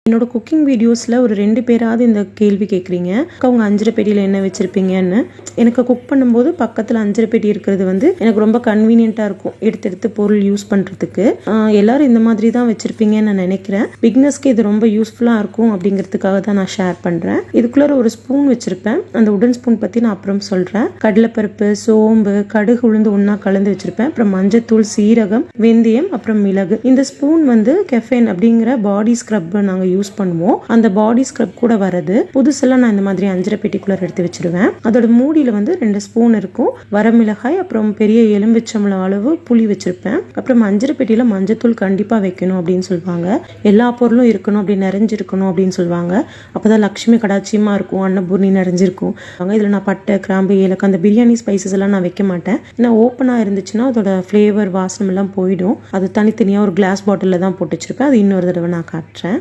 என்னோட குக்கிங் வீடியோஸில் ஒரு 2 பேராவது இந்த கேள்வி கேட்குறீங்க, அவங்க அஞ்சரை பெட்டியில் என்ன வச்சுருப்பீங்கன்னு. எனக்கு குக் பண்ணும்போது பக்கத்தில் அஞ்சரை பெட்டி இருக்கிறது வந்து எனக்கு ரொம்ப கன்வீனியண்ட்டாக இருக்கும், எடுத்து பொருள் யூஸ் பண்ணுறதுக்கு. எல்லோரும் இந்த மாதிரி தான் வச்சுருப்பீங்கன்னு நான் நினைக்கிறேன். பிக்னஸ்க்கு இது ரொம்ப யூஸ்ஃபுல்லாக இருக்கும் அப்படிங்கிறதுக்காக தான் நான் ஷேர் பண்ணுறேன். இதுக்குள்ளே ஒரு ஸ்பூன் வச்சுருப்பேன். அந்த உடன் ஸ்பூன் பற்றி நான் அப்புறம் சொல்கிறேன். கடலைப்பருப்பு, சோம்பு, கடுகு, உளுந்து ஒன்றா கலந்து வச்சுருப்பேன். அப்புறம் மஞ்சத்தூள், சீரகம், வெந்தயம், அப்புறம் மிளகு. இந்த ஸ்பூன் வந்து கெஃபைன் அப்படிங்கிற பாடி ஸ்க்ரப் நாங்கள் யூஸ் பண்ணுவோம். அந்த பாடி ஸ்க்ரப் கூட வரது. புதுசெல்லாம் நான் இந்த மாதிரி அஞ்சரை பெட்டிக்குள்ள எடுத்து வச்சிருவேன். அதோட மூடியில வந்து 2 ஸ்பூன் இருக்கும். வரமிளகாய், அப்புறம் பெரிய எலும்பிச்சம்பழம் அளவு புளி வச்சிருப்பேன். அப்புறம் அஞ்சரை பெட்டியில மஞ்சத்தூள் கண்டிப்பா வைக்கணும் அப்படின்னு சொல்லுவாங்க. எல்லா பொருளும் இருக்கணும், அப்படி நிறைஞ்சிருக்கணும் அப்படின்னு சொல்லுவாங்க. அப்பதான் லட்சுமி கடாட்சியமா இருக்கும், அன்னபூர்ணி நிறைஞ்சிருக்கும். இதுல நான் பட்டை, கிராம்பு, ஏலக்காய், அந்த பிரியாணி ஸ்பைசஸ் எல்லாம் நான் வைக்க மாட்டேன். ஏன்னா ஓப்பனா இருந்துச்சுன்னா அதோட ஃபிளேவர், வாசனம் எல்லாம் போயிடும். அது தனித்தனியா ஒரு கிளாஸ் பாட்டில தான் போட்டு வச்சிருப்பேன். அது இன்னொரு தடவை நான் காட்டுறேன்.